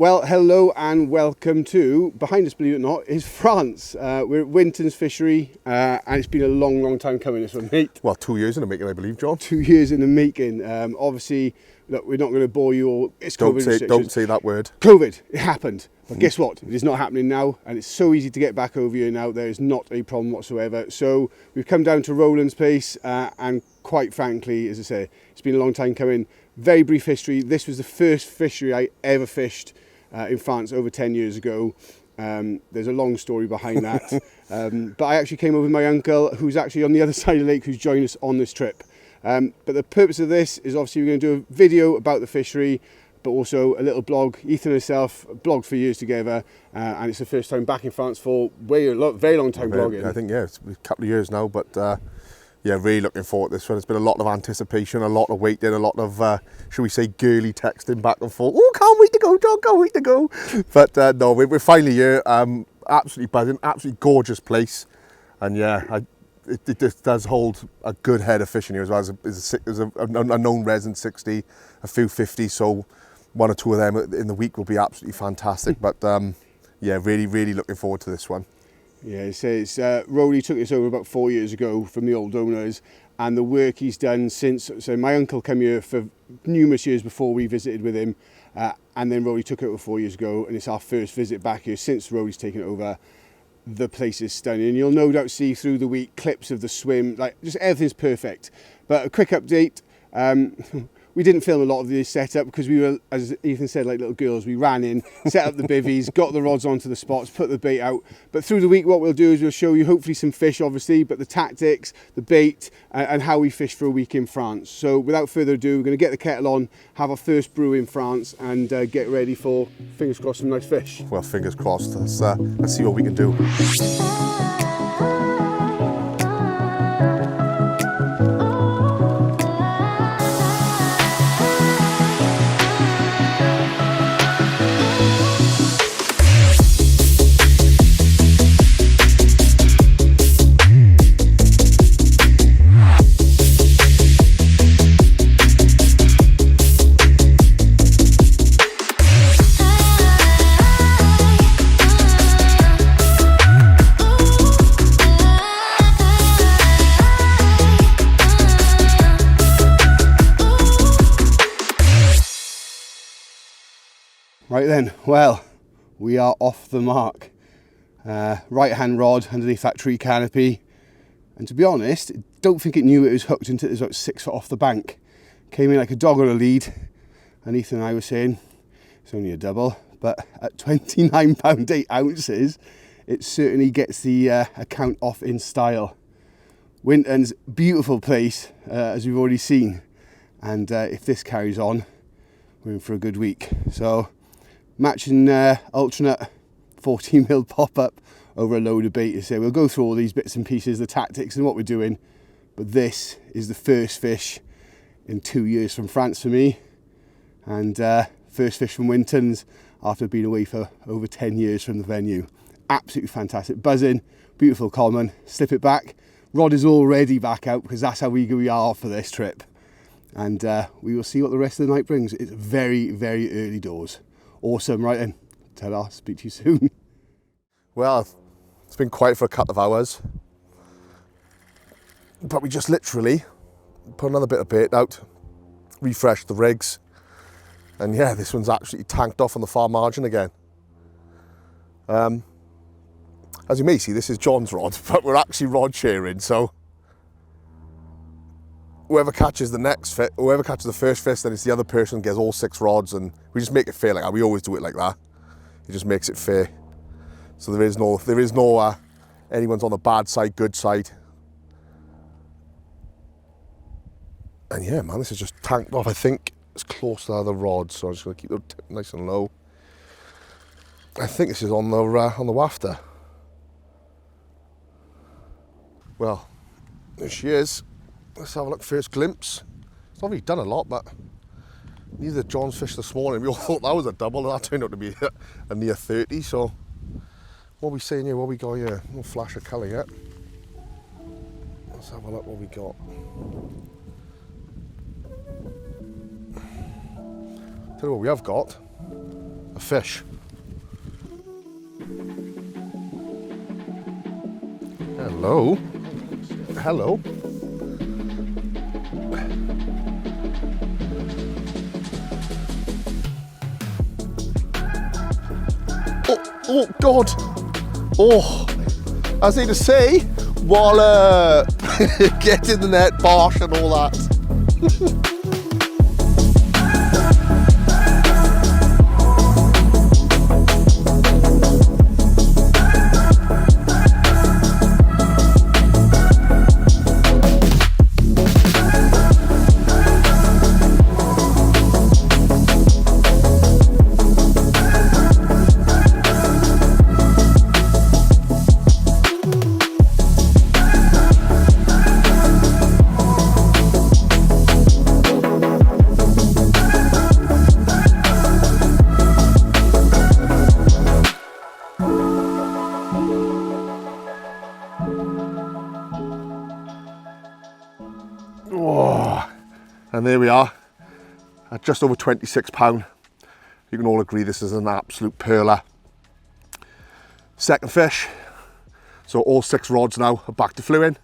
Well, hello and welcome to, behind us, believe it or not, is France. We're at Wintons fishery and it's been a long time coming, this one, mate. Well, 2 years in the making, I believe, John. 2 years in the making. Obviously, look, we're not going to bore you all. It's COVID restrictions. Don't say that word. COVID, it happened. But guess what? It is not happening now, and it's so easy to get back over here now. There is not a problem whatsoever. So we've come down to Roland's place, and quite frankly, as I say, it's been a long time coming. Very brief history. This was the first fishery I ever fished in France over 10 years ago. There's a long story behind that. But I actually came over with my uncle, who's actually on the other side of the lake, who's joined us on this trip. But the purpose of this is obviously we're going to do a video about the fishery, but also a little blog. Ethan and myself blogged for years together, and it's the first time back in France for very long time blogging. I think, yeah, it's a couple of years now, but yeah, really looking forward to this one. There's been a lot of anticipation, a lot of waiting, a lot of, shall we say, girly texting back and forth. Oh, can't wait to go, John, can't wait to go. But no, we're finally here. Absolutely buzzing, absolutely gorgeous place. And yeah, it just does hold a good head of fishing here as well. There's a known resin 60, a few 50, so one or two of them in the week will be absolutely fantastic. But yeah, really looking forward to this one. Yeah, it says Rowley took this over about 4 years ago from the old owners, and the work he's done since. So my uncle came here for numerous years before we visited with him, and then Rowley took it over 4 years ago, and it's our first visit back here since Rowley's taken it over. The place is stunning. You'll no doubt see through the week clips of the swim, like just everything's perfect. But a quick update. We didn't film a lot of this setup because we were, as Ethan said, like little girls. We ran in, set up the bivvies, got the rods onto the spots, put the bait out. But through the week, what we'll do is we'll show you hopefully some fish, obviously, but the tactics, the bait, and how we fish for a week in France. So without further ado, we're going to get the kettle on, have our first brew in France, and get ready for, fingers crossed, some nice fish. Well, fingers crossed. Let's see what we can do. Right then, well, we are off the mark. Right hand rod underneath that tree canopy. And to be honest, don't think it knew it was hooked until it was about 6 foot off the bank. Came in like a dog on a lead. And Ethan and I were saying, it's only a double, but at 29 pound 8 ounces, it certainly gets the account off in style. Wintons, beautiful place, as we've already seen. And if this carries on, we're in for a good week. So, matching alternate 14mm pop-up over a load of bait. So we'll go through all these bits and pieces, the tactics and what we're doing. But this is the first fish in 2 years from France for me. And first fish from Wintons after being away for over 10 years from the venue. Absolutely fantastic. Buzzing, beautiful common, slip it back. Rod is already back out because that's how eager we are for this trip. And we will see what the rest of the night brings. It's very early doors. Awesome, right then. Ta-da, speak to you soon. Well, it's been quiet for a couple of hours, but we just literally put another bit of bait out, refreshed the rigs, and yeah, this one's actually tanked off on the far margin again. As you may see, this is John's rod, but we're actually rod sharing, so whoever catches the first fish, then it's the other person who gets all 6 rods, and we just make it fair like that. We always do it like that. It just makes it fair. So there is no anyone's on the bad side, good side. And yeah, man, this is just tanked off. I think it's close to the other rod, so I'm just gonna keep the tip nice and low. I think this is on the wafter. Well, there she is. Let's have a look, first glimpse. It's not really done a lot, but neither John's fish this morning. We all thought that was a double, and that turned out to be a near 30, so what are we saying here? What we got here? No flash of colour yet. Let's have a look what we got. Tell you what we have got, a the fish. Hello. Hello. Oh God. Oh, as they just say, Waller. Get in the net, Bosh and all that. And there we are, at just over £26. You can all agree this is an absolute pearler. Second fish. So all 6 rods now are back to fluing.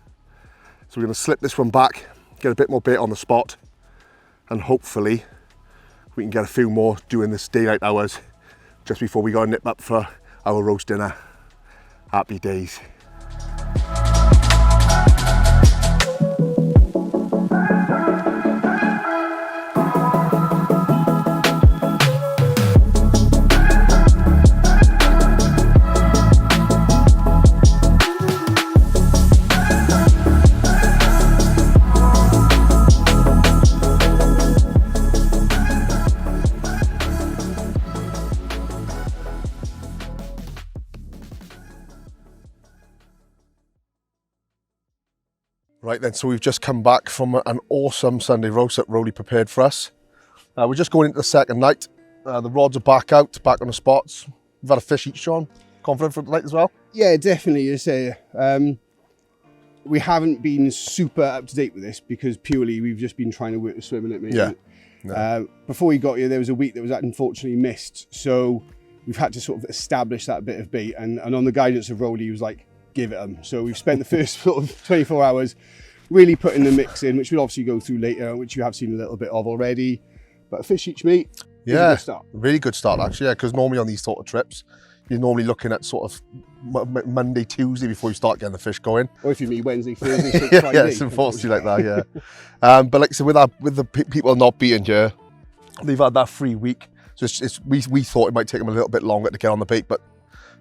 So we're going to slip this one back, get a bit more bait on the spot, and hopefully we can get a few more during this daylight hours just before we go and nip up for our roast dinner. Happy days. Right then, so we've just come back from an awesome Sunday roast that Rowley prepared for us. We're just going into the second night. The rods are back out, back on the spots. We've had a fish each, John. Confident for the night as well? Yeah, definitely. You say we haven't been super up to date with this because purely we've just been trying to work the swimming at me. Yeah. No. Before we got here, there was a week that was unfortunately missed, so we've had to sort of establish that bit of bait. And on the guidance of Rowley, he was like, "Give it them." So we've spent the first sort of 24 hours really putting the mix in, which we'll obviously go through later, which you have seen a little bit of already. But a fish each, mate. Yeah, a good start. Really good start actually. Yeah, because normally on these sort of trips, you're normally looking at sort of Monday, Tuesday before you start getting the fish going. Or if you mean Wednesday, Thursday, Friday. Yeah, it's unfortunately like that. Yeah. But like I said, with the people not being here, they've had that free week. So we thought it might take them a little bit longer to get on the bait, but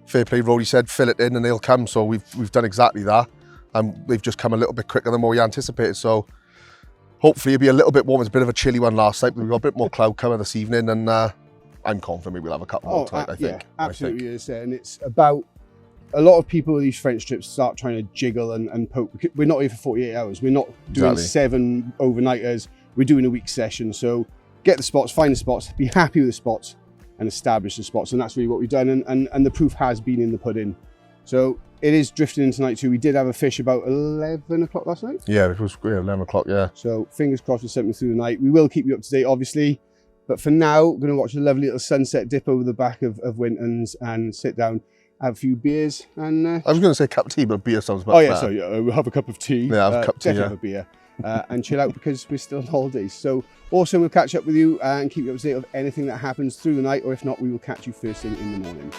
fair play, Rowley said fill it in and they'll come. So we've done exactly that. And they've just come a little bit quicker than what we anticipated. So hopefully it'll be a little bit warm. It's a bit of a chilly one last night, but we've got a bit more cloud coming this evening, and I'm confident we'll have a couple more tonight, I think. Yeah, absolutely. And it's about a lot of people with these French trips start trying to jiggle and poke. We're not here for 48 hours. We're not doing 7 overnighters. We're doing a week session. So get the spots, find the spots, be happy with the spots, and establish the spots. And that's really what we've done. And the proof has been in the pudding. So it is drifting in tonight too. We did have a fish about 11 o'clock last night. Yeah, it was 11 o'clock, yeah. So fingers crossed for something through the night. We will keep you up to date, obviously. But for now, we're going to watch a lovely little sunset dip over the back of Wintons and sit down, have a few beers. And I was going to say cup of tea, but beer sounds much better. So yeah, we'll have a cup of tea. Yeah, have a cup of tea, definitely have a beer. And chill out because we're still on holidays. So awesome, we'll catch up with you and keep you up to date of anything that happens through the night, or if not, we will catch you first thing in the morning.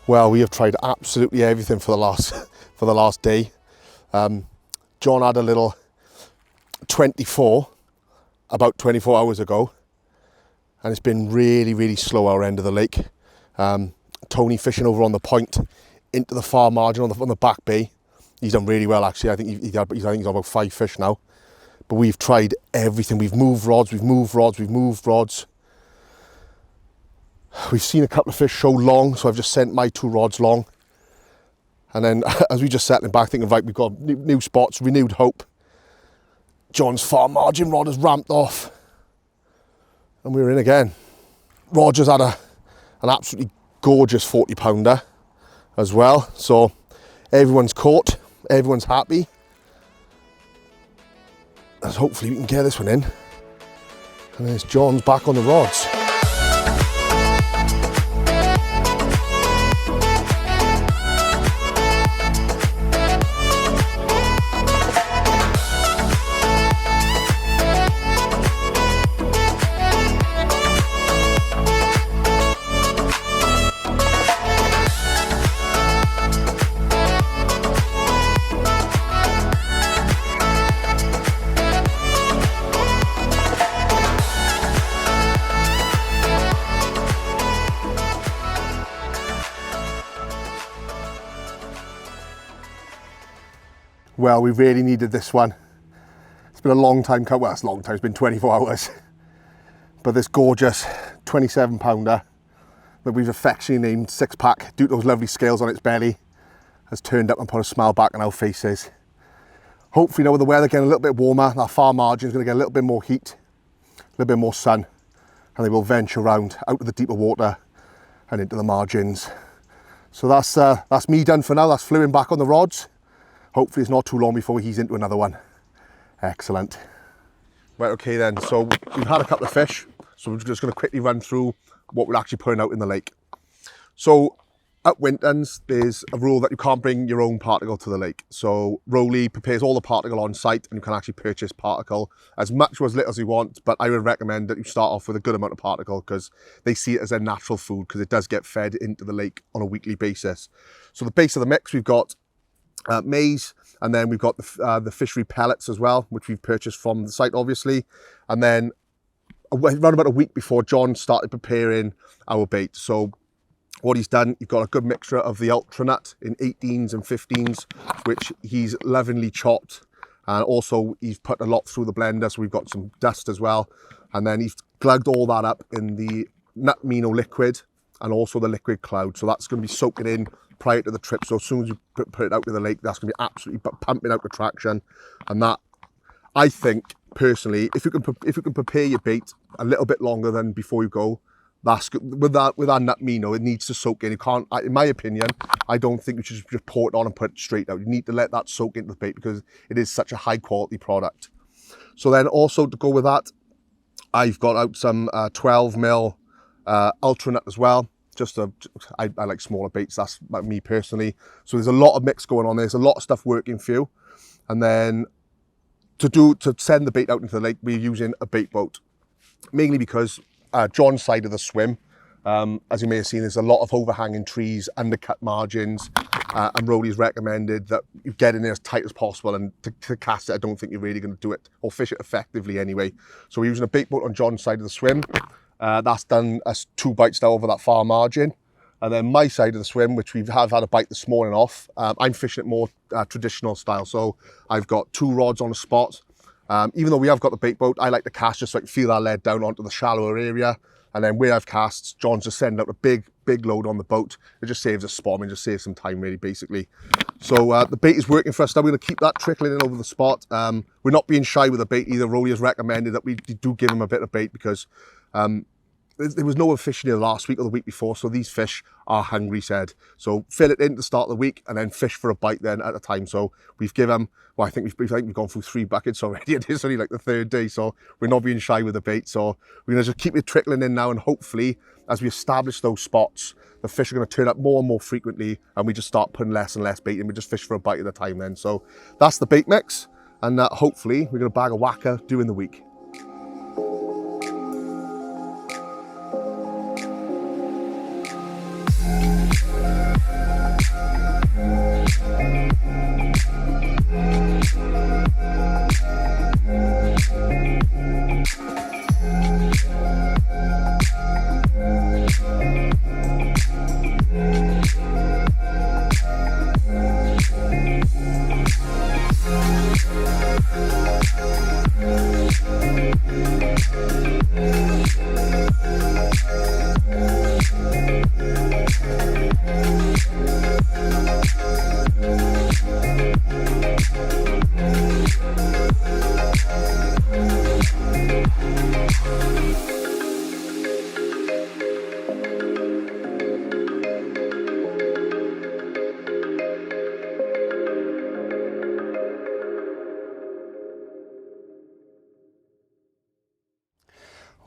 Well, we have tried absolutely everything for the last day. John had a little 24 about 24 hours ago, and it's been really, really slow our end of the lake. Tony fishing over on the point into the far margin on the back bay. He's done really well actually. I think he's on about 5 fish now. But we've tried everything. We've moved rods, we've moved rods, we've moved rods. We've seen a couple of fish show long, so I've just sent my 2 rods long. And then as we just settling back, thinking, right, we've got new spots, renewed hope. John's far margin rod has ramped off. And we're in again. Roger's had an absolutely gorgeous 40 pounder as well. So everyone's caught, everyone's happy. And hopefully we can get this one in. And there's John's back on the rods. Well, we really needed this one. It's been a long time coming. Well, it's a long time, it's been 24 hours. But this gorgeous 27 pounder that we've affectionately named 6-pack, due to those lovely scales on its belly, has turned up and put a smile back on our faces. Hopefully now with the weather getting a little bit warmer, that far margin is going to get a little bit more heat, a little bit more sun, and they will venture around out of the deeper water and into the margins. So that's me done for now. That's fluing back on the rods. Hopefully it's not too long before he's into another one. Excellent. Right, okay then, so we've had a couple of fish, so we're just going to quickly run through what we're actually putting out in the lake. So at Wintons, there's a rule that you can't bring your own particle to the lake. So Rowley prepares all the particle on site, and you can actually purchase particle as much or as little as you want, but I would recommend that you start off with a good amount of particle because they see it as a natural food because it does get fed into the lake on a weekly basis. So the base of the mix, we've got maize, and then we've got the fishery pellets as well, which we've purchased from the site obviously. And then around about a week before, John started preparing our bait. So what he's done, you've got a good mixture of the ultra nut in 18s and 15s, which he's lovingly chopped, and also he's put a lot through the blender, so we've got some dust as well. And then he's glugged all that up in the nut mino liquid and also the liquid cloud, so that's going to be soaking in prior to the trip. So as soon as you put it out to the lake, that's going to be absolutely pumping out the traction. And that, I think personally, if you can prepare your bait a little bit longer than before you go, that's good. With that nut mino, it needs to soak in. You can't, in my opinion, I don't think you should just pour it on and put it straight out. You need to let that soak into the bait because it is such a high quality product. So then also to go with that, I've got out some 12mm ultra nut as well. I like smaller baits, that's me personally. So there's a lot of mix going on, there's a lot of stuff working for you. And then to send the bait out into the lake, we're using a bait boat, mainly because John's side of the swim, as you may have seen, there's a lot of overhanging trees, undercut margins, and Rowley's recommended that you get in there as tight as possible, and to cast it, I don't think you're really going to do it, or fish it effectively anyway. So we're using a bait boat on John's side of the swim. That's done us 2 bites now over that far margin. And then my side of the swim, which we have had a bite this morning off, I'm fishing it more traditional style. So I've got 2 rods on a spot. Even though we have got the bait boat, I like to cast just so I can feel that lead down onto the shallower area. And then where I've cast, John's just sending out a big load on the boat. It just saves us spotting, just saves some time really, basically. So the bait is working for us now. We're going to keep that trickling in over the spot. We're not being shy with the bait either. Rowley has recommended that we do give him a bit of bait because there was no one fishing here last week or the week before, so these fish are hungry, said. So fill it in to start the week and then fish for a bite then at a time. So we've given them, well, I think we've gone through 3 buckets already. It is only like the 3rd day, so we're not being shy with the bait. So we're going to just keep it trickling in now, and hopefully as we establish those spots, the fish are going to turn up more and more frequently, and we just start putting less and less bait in. We just fish for a bite at a time then. So that's the bait mix, and hopefully we're going to bag a whacker during the week.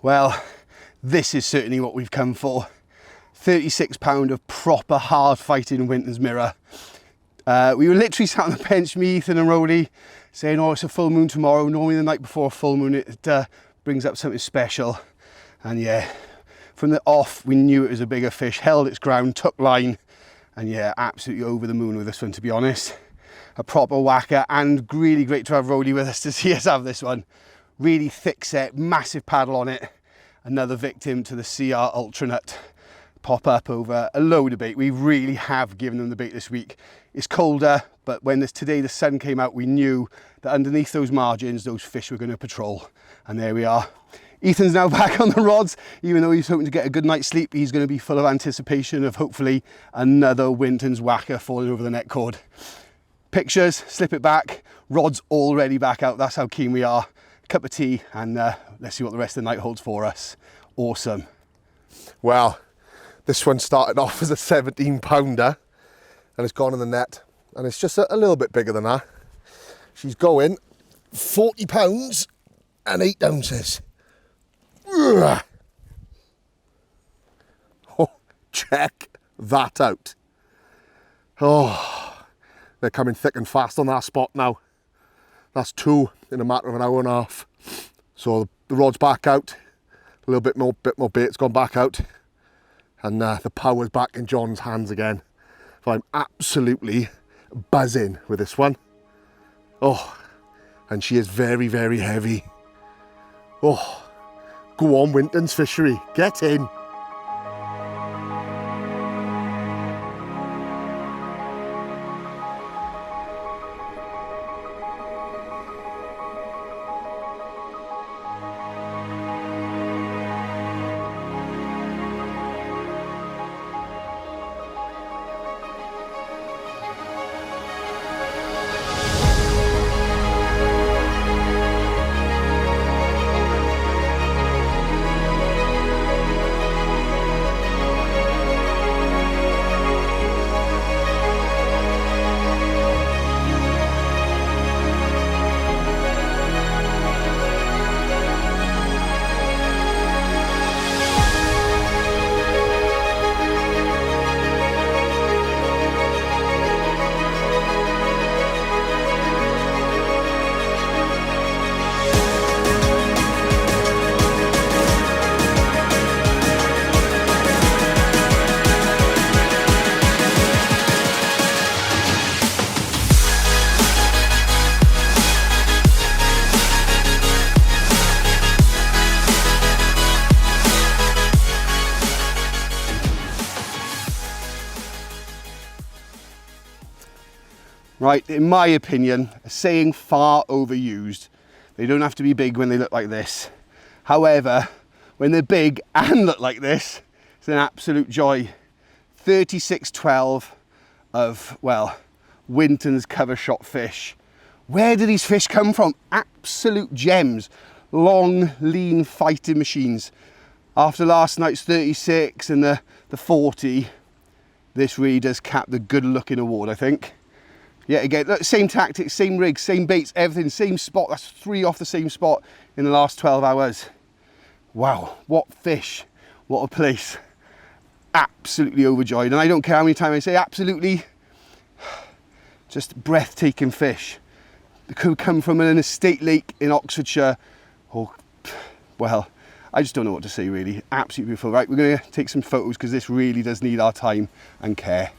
Well, this is certainly what we've come for. 36 pound of proper hard fighting Wintons mirror. We were literally sat on the bench, me, Ethan and Rowley, saying, oh, it's a full moon tomorrow. Normally the night before a full moon, it brings up something special. And yeah, from the off, we knew it was a bigger fish, held its ground, took line, and yeah, absolutely over the moon with this one, to be honest. A proper whacker, and really great to have Rowley with us to see us have this one. Really thick set, massive paddle on it. Another victim to the CR Ultra Nut pop up over a load of bait. We really have given them the bait this week. It's colder, but when today the sun came out, we knew that underneath those margins, those fish were going to patrol. And there we are. Ethan's now back on the rods. Even though he's hoping to get a good night's sleep, he's going to be full of anticipation of hopefully another Wintons whacker falling over the net cord. Pictures, slip it back, rods already back out. That's how keen we are. Cup of tea, and let's see what the rest of the night holds for us. Awesome. Well, this one started off as a 17 pounder and it's gone in the net, and it's just a little bit bigger than that. She's going 40 pounds and 8 ounces. Ugh. Oh, check that out. Oh, they're coming thick and fast on that spot now. That's 2 in a matter of an hour and a half. So the rod's back out, a little bit more bait's gone back out, and the power's back in John's hands again. So I'm absolutely buzzing with this one. Oh, and she is very, very heavy. Oh, go on, Wintons Fishery, get in. Right, in my opinion, a saying far overused. They don't have to be big when they look like this. However, when they're big and look like this, it's an absolute joy. 36.12 of, well, Wintons cover shot fish. Where do these fish come from? Absolute gems. Long, lean fighting machines. After last night's 36 and the 40, this really does cap the good looking award, I think. Yeah, again, look, same tactics, same rigs, same baits, everything, same spot. That's 3 off the same spot in the last 12 hours. Wow, what fish, what a place. Absolutely overjoyed. And I don't care how many times I say absolutely, just breathtaking fish. They could come from an estate lake in Oxfordshire, or, well, I just don't know what to say really. Absolutely beautiful. Right, we're gonna take some photos because this really does need our time and care.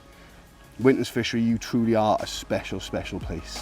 Wintons Fishery, you truly are a special, special place.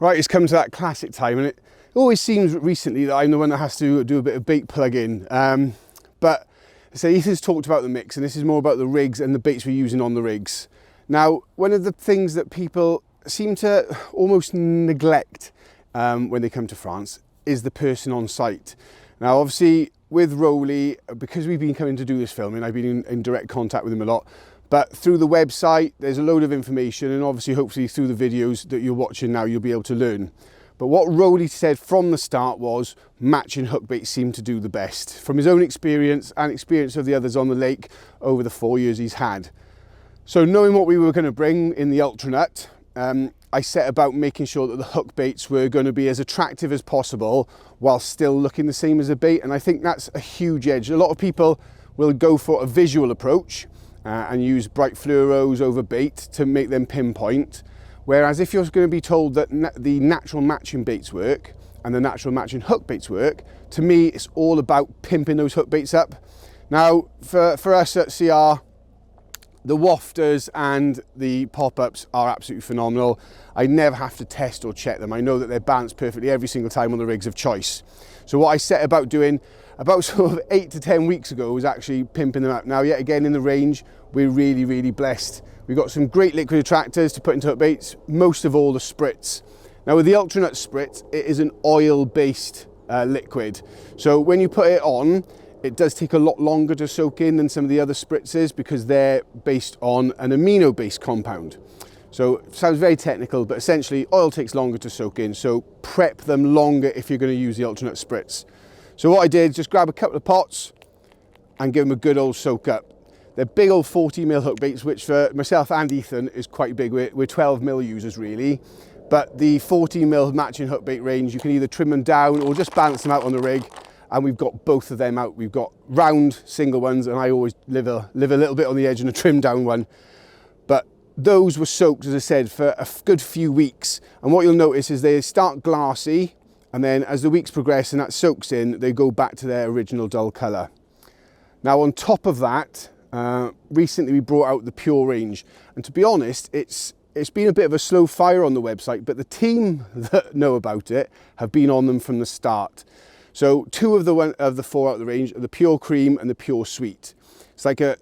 Right, it's come to that classic time, and it always seems recently that I'm the one that has to do a bit of bait plug-in. But so Ethan's talked about the mix, and this is more about the rigs and the baits we're using on the rigs. Now, one of the things that people seem to almost neglect when they come to France is the person on site. Now, obviously, with Rowley, because we've been coming to do this filming, I've been in direct contact with him a lot. But through the website, there's a load of information, and obviously, hopefully, through the videos that you're watching now, you'll be able to learn. But what Rowley said from the start was matching hook baits seem to do the best, from his own experience and experience of the others on the lake over the 4 years he's had. So knowing what we were going to bring in the Ultranut, I set about making sure that the hook baits were going to be as attractive as possible while still looking the same as a bait. And I think that's a huge edge. A lot of people will go for a visual approach and use bright fluoros over bait to make them pinpoint. Whereas if you're going to be told that the natural matching baits work and the natural matching hook baits work, to me, it's all about pimping those hook baits up. Now, for us at CR, the wafters and the pop-ups are absolutely phenomenal. I never have to test or check them. I know that they're balanced perfectly every single time on the rigs of choice. So what I set about doing about sort of 8 to 10 weeks ago was actually pimping them up. Now, yet again, in the range, we're really, really blessed. We've got some great liquid attractors to put into hook baits, most of all the spritz. Now with the Ultranut spritz, it is an oil-based liquid. So when you put it on, it does take a lot longer to soak in than some of the other spritzes because they're based on an amino-based compound. So it sounds very technical, but essentially oil takes longer to soak in, so prep them longer if you're going to use the Ultranut spritz. So what I did is just grab a couple of pots and give them a good old soak up. They're big old 40mm hook baits, which for myself and Ethan is quite big. We're 12mm users really, but the 40mm matching hook bait range, you can either trim them down or just balance them out on the rig, and we've got both of them out. We've got round single ones, and I always live a little bit on the edge and a trimmed down one. But those were soaked, as I said, for a good few weeks, and what you'll notice is they start glassy, and then as the weeks progress and that soaks in, they go back to their original dull colour. Now on top of that, recently we brought out the Pure range, and to be honest, it's been a bit of a slow fire on the website, but the team that know about it have been on them from the start. So two of the four out of the range are the Pure Cream and the Pure Sweet. It's like a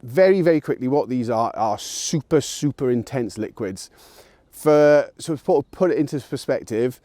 very, very quickly, what these are super, super intense liquids. So to put it into perspective,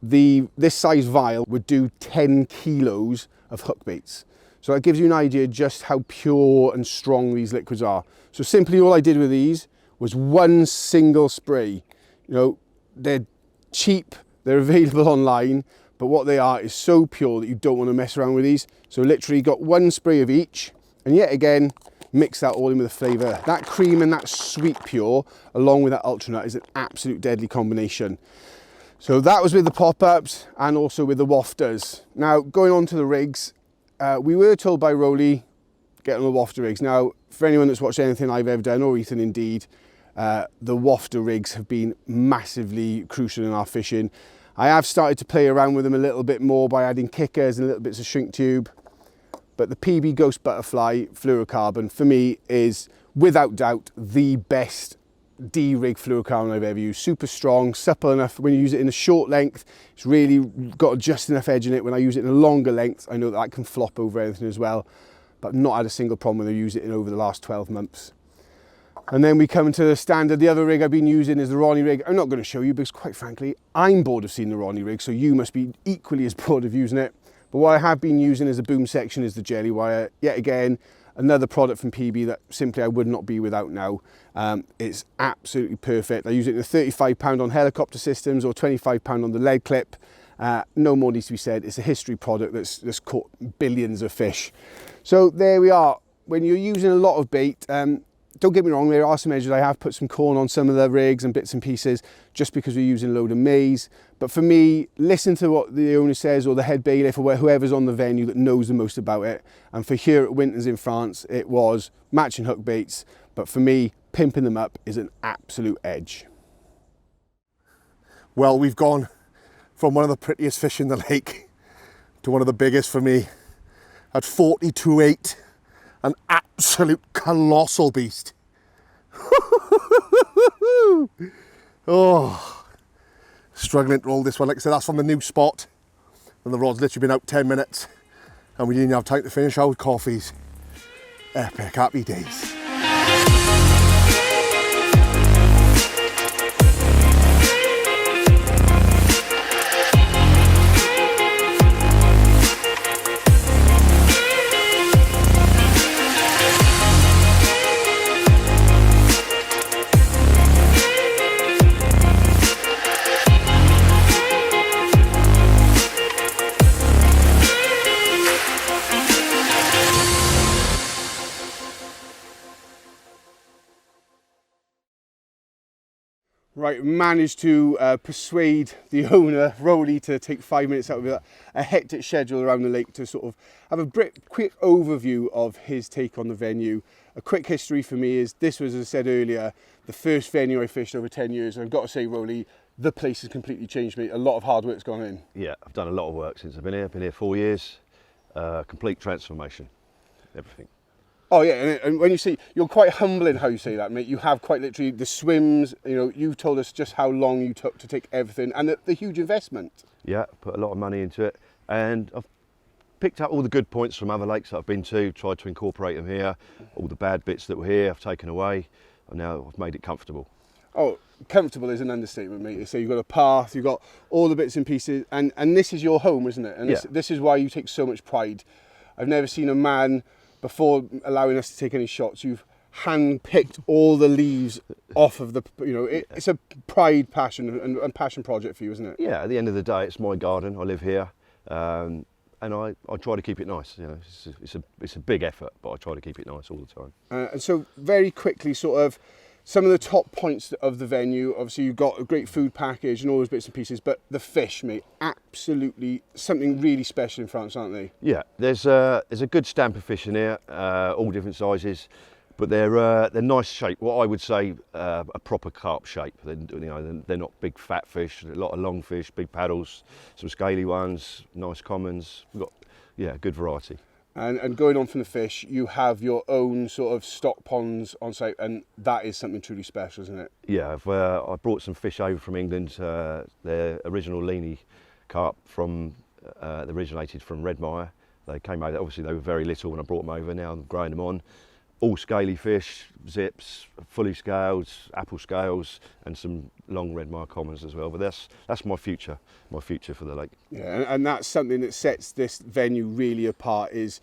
this size vial would do 10 kilos of hook baits. So that gives you an idea just how pure and strong these liquids are. So simply all I did with these was one single spray. You know, they're cheap, they're available online, but what they are is so pure that you don't want to mess around with these. So literally got one spray of each, and yet again, mix that all in with the flavour. That cream and that sweet pure, along with that Ultranut, is an absolute deadly combination. So that was with the pop-ups and also with the wafters. Now, going on to the rigs, we were told by Rowley, get on the wafter rigs. Now, for anyone that's watched anything I've ever done, or Ethan indeed, the wafter rigs have been massively crucial in our fishing. I have started to play around with them a little bit more by adding kickers and little bits of shrink tube. But the PB Ghost Butterfly fluorocarbon, for me, is without doubt the best D-rig fluorocarbon I've ever used. Super strong, supple enough when you use it in a short length. It's really got just enough edge in it. When I use it in a longer length, I know that I can flop over anything as well, but I've not had a single problem when I use it in over the last 12 months. And then we come to the standard. The other rig I've been using is the Ronnie rig. I'm not going to show you because, quite frankly, I'm bored of seeing the Ronnie rig, so you must be equally as bored of using it. But what I have been using as a boom section is the jelly wire. Yet again, another product from PB that simply I would not be without now. It's absolutely perfect. I use it in a 35 pound on helicopter systems or 25 pound on the lead clip. No more needs to be said. It's a history product that's caught billions of fish. So there we are. When you're using a lot of bait, don't get me wrong, there are some edges. I have put some corn on some of the rigs and bits and pieces just because we're using a load of maize. But for me, listen to what the owner says, or the head bailiff, or whoever's on the venue that knows the most about it. And for here at Wintons in France, it was matching hook baits. But for me, pimping them up is an absolute edge. Well, we've gone from one of the prettiest fish in the lake to one of the biggest for me at 42.8. An absolute colossal beast. Oh, struggling to roll this one. Like I said, that's from the new spot, and the rod's literally been out 10 minutes, and we didn't have time to finish our coffees. Epic, happy days. Right, managed to persuade the owner, Rowley, to take 5 minutes out of a hectic schedule around the lake to sort of have a quick overview of his take on the venue. A quick history for me is this was, as I said earlier, the first venue I fished over 10 years. And I've got to say, Rowley, the place has completely changed, mate. A lot of hard work's gone in. Yeah, I've done a lot of work since I've been here. Been here 4 years. Complete transformation, everything. Oh yeah, and when you say, you're quite humble in how you say that, mate. You have quite literally the swims, you know, you've told us just how long you took to take everything and the huge investment. Yeah, put a lot of money into it, and I've picked up all the good points from other lakes that I've been to, tried to incorporate them here. All the bad bits that were here I've taken away, and now I've made it comfortable. Oh, comfortable is an understatement, mate. So you've got a path, you've got all the bits and pieces, and this is your home, isn't it? And this is why you take so much pride. I've never seen a man, before allowing us to take any shots, you've hand-picked all the leaves off of the, you know, it's a pride, passion and passion project for you, isn't it? Yeah, at the end of the day, it's my garden. I live here, and I try to keep it nice. You know, it's a big effort, but I try to keep it nice all the time. And so very quickly, sort of, some of the top points of the venue, obviously you've got a great food package and all those bits and pieces, but the fish, mate, absolutely something really special in France, aren't they? Yeah, there's a good stamp of fish in here, all different sizes, but they're nice shape. What I would say a proper carp shape. They're not big fat fish. A lot of long fish, big paddles, some scaly ones, nice commons. We've got good variety. And going on from the fish, you have your own sort of stock ponds on site, and that is something truly special, isn't it? Yeah, I brought some fish over from England. They're original Leany carp they originated from Redmire. They came over, obviously they were very little when I brought them over, now I'm growing them on. All scaly fish, zips, fully scaled, apple scales, and some long Redmire commons as well. But that's my future for the lake. Yeah, and that's something that sets this venue really apart, is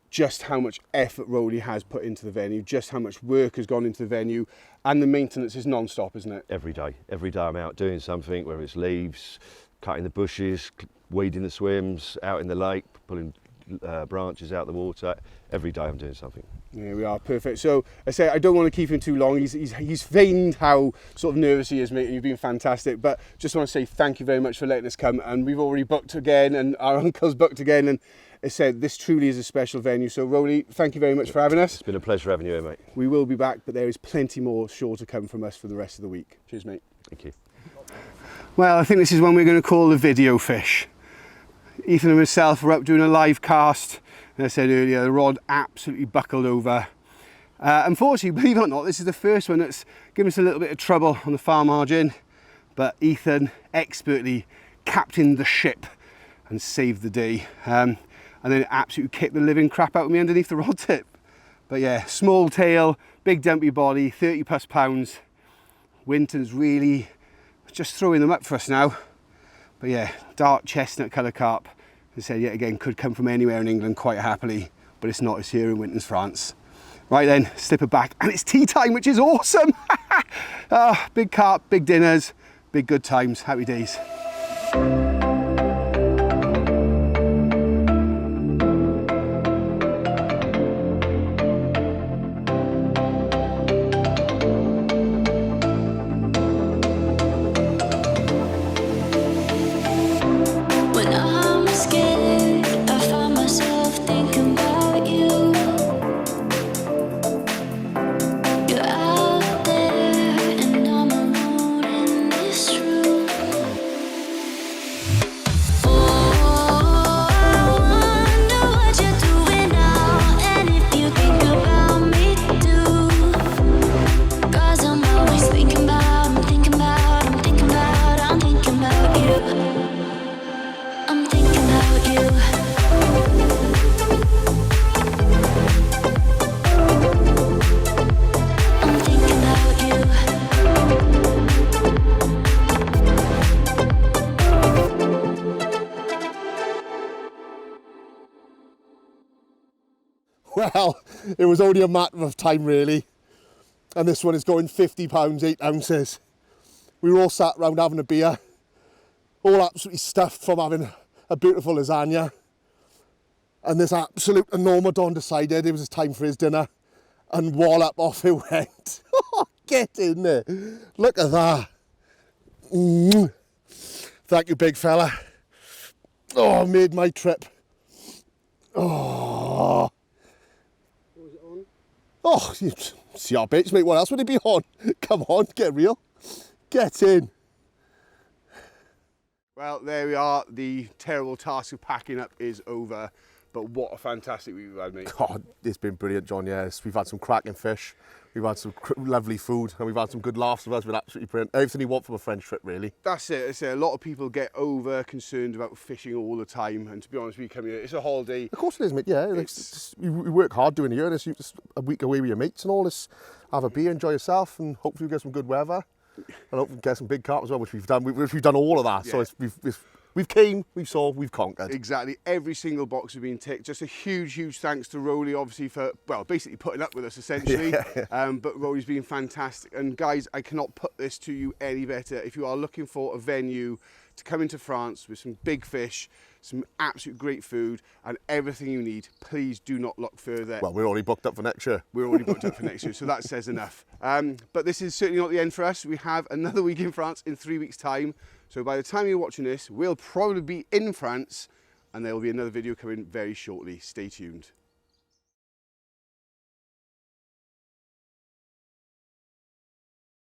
just how much effort Rowley has put into the venue, just how much work has gone into the venue, and the maintenance is non-stop, isn't it? Every day I'm out doing something, whether it's leaves, cutting the bushes, weeding the swims, out in the lake, pulling branches out the water. Every day I'm doing something. There we are, perfect. So I say I don't want to keep him too long. He's feigned how sort of nervous he is, mate, and you've been fantastic. But just want to say thank you very much for letting us come. And we've already booked again, and our uncle's booked again. And as I said, this truly is a special venue. So Rowley, thank you very much for having us. It's been a pleasure having you here, mate. We will be back, but there is plenty more sure to come from us for the rest of the week. Cheers, mate. Thank you. Well, I think this is one we're going to call the video fish. Ethan and myself were up doing a live cast. As I said earlier, the rod absolutely buckled over. Unfortunately, believe it or not, this is the first one that's given us a little bit of trouble on the far margin. But Ethan expertly captained the ship and saved the day. And then it absolutely kicked the living crap out of me underneath the rod tip. But yeah, small tail, big dumpy body, 30 plus pounds. Wintons really just throwing them up for us now. But yeah, dark chestnut colour carp, as I said yet again, could come from anywhere in England quite happily, but it's not, it's here in Wintons, France. Right then, slip it back, and it's tea time, which is awesome! Big carp, big dinners, big good times, happy days. Well, it was only a matter of time really, and this one is going 50 pounds, 8 ounces. We were all sat round having a beer, all absolutely stuffed from having a beautiful lasagna, and this absolute enormodon decided it was time for his dinner, and wallop off it went. Get in there, look at that. Thank you, big fella. Oh, made my trip. Oh. What was it on? Oh, you see our bitch, mate. What else would it be on? Come on, get real. Get in. Well, there we are. The terrible task of packing up is over. But what a fantastic week we've had, mate. God, it's been brilliant, John. Yes, we've had some cracking fish. We've had some lovely food, and we've had some good laughs with us. It's been absolutely brilliant. Everything you want from a French trip, really. That's it. I say a lot of people get over concerned about fishing all the time, and to be honest, we come here. It's a holiday. Of course it is, mate. Yeah, we work hard doing it here. It's just a week away with your mates and all. Let's have a beer, enjoy yourself, and hopefully we get some good weather. And hopefully get some big carp as well, which we've done. We've done all of that. Yeah. So we've came, we've saw, we've conquered. Exactly. Every single box has been ticked. Just a huge thanks to Rowley, obviously, for, well, basically putting up with us, essentially. But Rowley's been fantastic. And guys, I cannot put this to you any better. If you are looking for a venue to come into France with some big fish, some absolute great food, and everything you need, please do not look further. Well, we're already booked up for next year. We're already booked up for next year, so that says enough. But this is certainly not the end for us. We have another week in France in 3 weeks' time. So by the time you're watching this, we'll probably be in France, and there will be another video coming very shortly. Stay tuned.